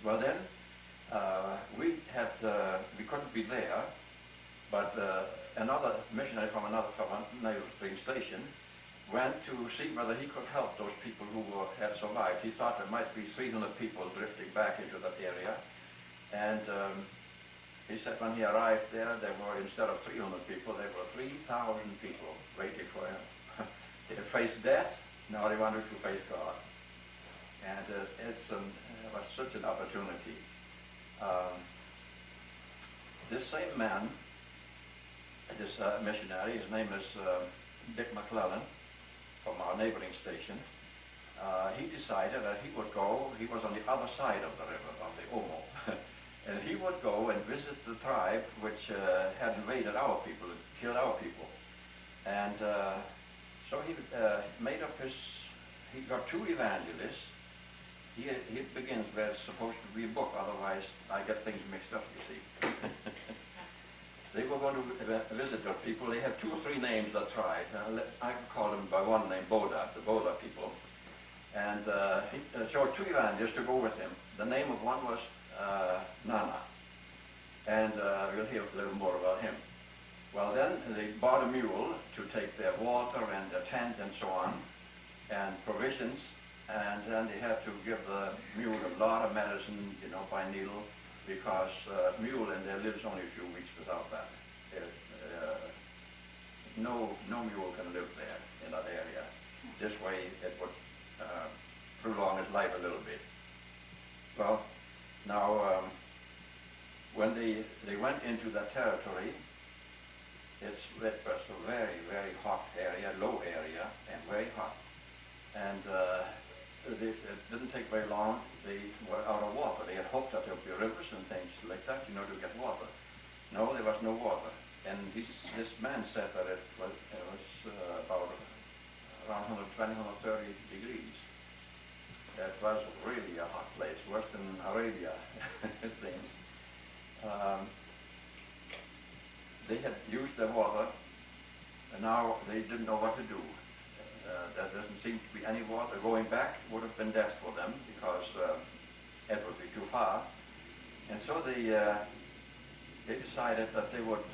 Well then, we couldn't be there, but another missionary from another neighboring station went to see whether he could help those people who had survived. He thought there might be 300 people drifting back into that area, and he said when he arrived there were, instead of 300 people, there were 3,000 people waiting for him. They had faced death, now they wanted to face God. And it was such an opportunity. This same man, this missionary, his name is Dick McClellan, from our neighboring station, he decided that he would go. He was on the other side of the river, of the Omo, and he would go and visit the tribe which had invaded our people, killed our people. And so he made up he got two evangelists. He begins where it's supposed to be a book, otherwise I get things mixed up, you see. They were going to visit those people. They have 2 or 3 names, that tribe. I can call them by one name, Boda, the Boda people. And he chose 2 evangelists to go with him. The name of one was Nana. And we'll hear a little more about him. Well then, they bought a mule to take their water and their tent and so on, and provisions. And then they had to give the mule a lot of medicine, you know, by needle, because mule in there lives only a few weeks without that. No mule can live there in that area. This way it would prolong his life a little bit. Well, now when they went into that territory, it was a very, very hot area, low area, and very hot. And it didn't take very long. They were out of water. They had hoped that there would be rivers and things like that, you know, to get water. No, there was no water. And this man said that it was about around 120, 130 degrees. It was really a hot place, worse than Arabia, it seems. They had used their water, and now they didn't know what to do. There doesn't seem to be any water. Going back would have been death for them, because it would be too far. And so they decided that they would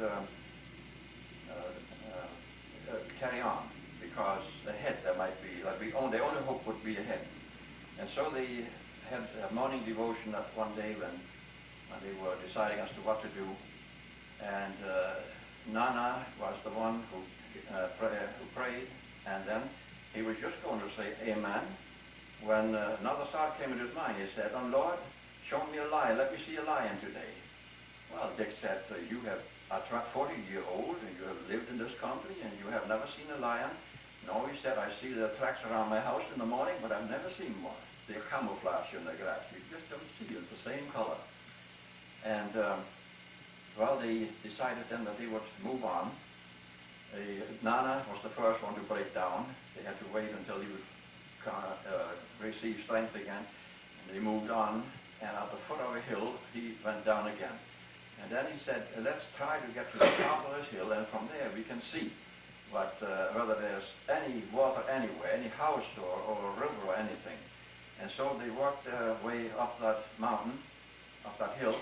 carry on, because ahead there might be, their only hope would be ahead. And so they had a morning devotion that one day when they were deciding as to what to do. And Nana was the one who prayed, and then he was just going to say amen when another thought came into his mind. He said, "Oh Lord, show me a lion. Let me see a lion today." Well, Dick said, "You are 40-year-old and you have lived in this country and you have never seen a lion." "No," he said, "I see the tracks around my house in the morning, but I've never seen one. They're camouflaged in the grass. You just don't see it. It's the same color." And well, they decided then that they would move on. Nana was the first one to break down. They had to wait until he would receive strength again. And they moved on, and at the foot of a hill, he went down again. And then he said, "Let's try to get to the top of this hill, and from there we can see whether there's any water anywhere, any house or a river or anything." And so they worked their way up that mountain, up that hill,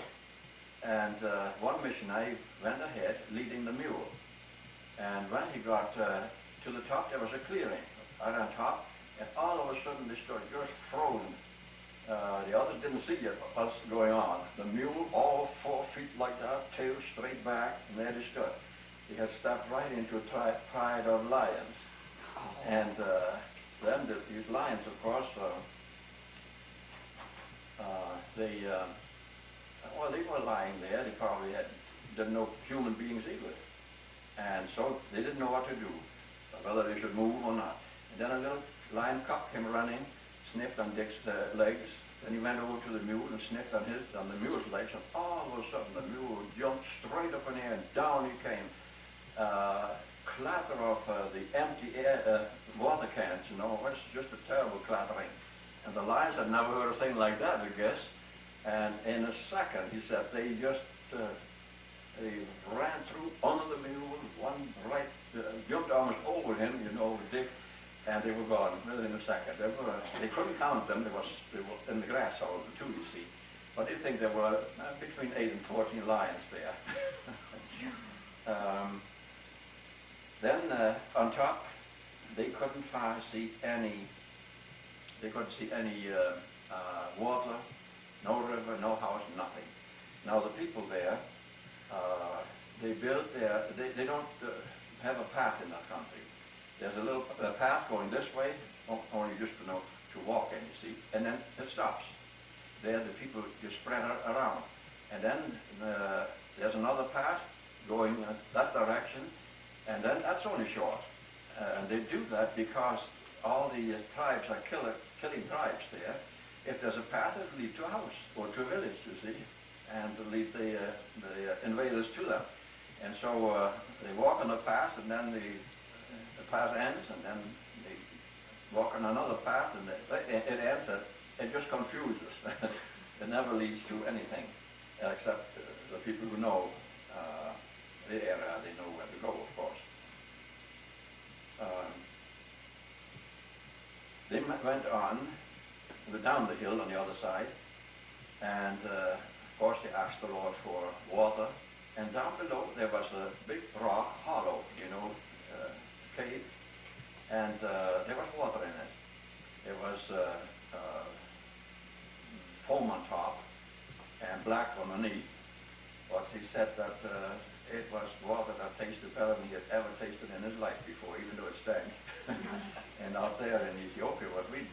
and one missionary went ahead leading the mule. And when he got to the top, there was a clearing right on top, and all of a sudden they stood just frozen. The others didn't see us going on. The mule, all 4 feet like that, tail straight back, and there they stood. He had stepped right into a pride of lions. And then these lions, of course, they were lying there. They probably didn't know human beings either. And so they didn't know what to do, whether they should move or not. And then a little lion cub came running, sniffed on Dick's legs. Then he went over to the mule and sniffed on the mule's legs, and all of a sudden the mule jumped straight up in the air, and down he came. Clatter of the empty water cans, you know, it was just a terrible clattering. And the lions had never heard a thing like that, I guess. And in a second, he said, they just they ran through under the mule, one right, jumped almost over him, you know, Dick, and they were gone within a second. They couldn't count them. They were in the grass all the two, you see. What do you think? There were between 8 and 14 lions there. Then on top, they couldn't see any. They couldn't see any water, no river, no house, nothing. Now the people there, they built their. They don't have a path in that country. There's a little path going this way, only just to walk in, you see, and then it stops. There the people just spread around. And then there's another path going that direction, and then that's only short. And they do that because all the tribes are killing tribes there. If there's a path, it'll lead to a house or to a village, you see, and to lead the invaders to them. And so they walk on the path, and then the path ends, and then they walk on another path, and it ends. It just confuses. It never leads to anything, except the people who know the area. They know where to go, of course. They went on down the hill on the other side, and of course they asked the Lord for water. And down below there was a big rock, hollow, cave, and there was water in it. There was foam on top and black underneath. But he said that it was water that tasted better than he had ever tasted in his life before, even though it stank. And out there in Ethiopia, what we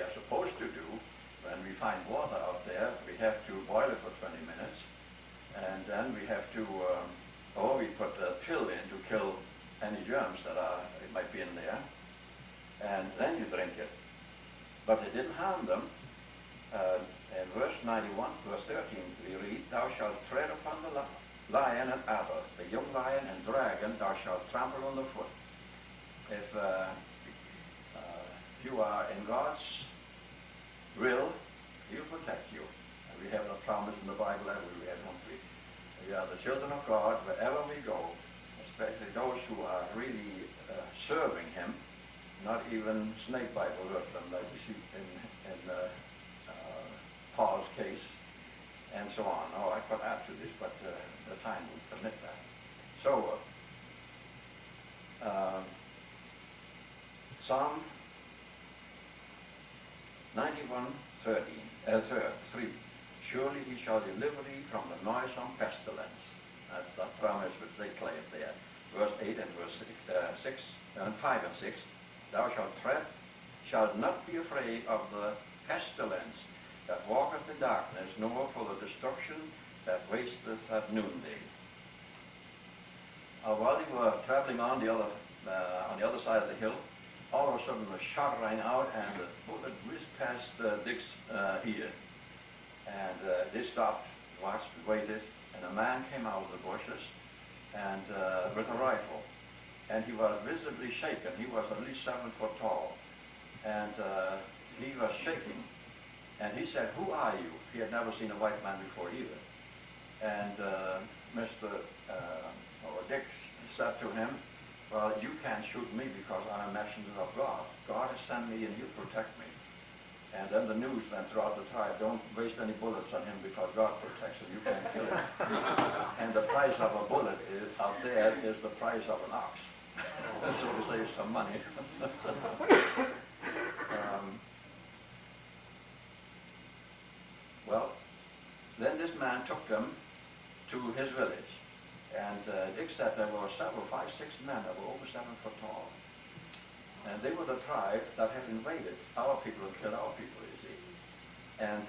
are supposed to do, when we find water out there, we have to boil it for 20 minutes, and then we have to, or we put a pill in to kill any germs that might be in there, and then you drink it. But it didn't harm them. In verse 91, verse 13, we read, "Thou shalt tread upon the lion and adder, the young lion and dragon thou shalt trample underfoot." If you are in God's will, He'll protect you. And we have a promise in the Bible everywhere, don't we? We are the children of God wherever we go, especially those who are really serving Him. Not even snake bite will hurt them, like you see in Paul's case, and so on. Oh, I could add to this, but the time would permit that. So, Psalm 91:3. "Surely He shall deliver thee from the noisome pestilence." That's the promise which they claim there. Verse 8 and verse 6 and 5 and 6. "Thou shalt not be afraid of the pestilence that walketh in darkness, nor for the destruction that wasteth at noonday." While they were traveling on the other side of the hill, all of a sudden a shot rang out, and the bullet whizzed past Dick's ear. And they stopped, watched, waited, and a man came out of the bushes and with a rifle. And he was visibly shaken. He was at least 7 foot tall. And he was shaking. And he said, "Who are you?" He had never seen a white man before either. And Dick said to him, "Well, you can't shoot me because I'm a messenger of God. God has sent me and He'll protect me." And then the news went throughout the tribe, "Don't waste any bullets on him because God protects him. You can't kill him." And the price of a bullet out there is the price of an ox. So to save some money. Well, then this man took them to his village. And Dick said there were 5, 6 men that were over 7 foot tall. And they were the tribe that had invaded our people and killed our people, you see. And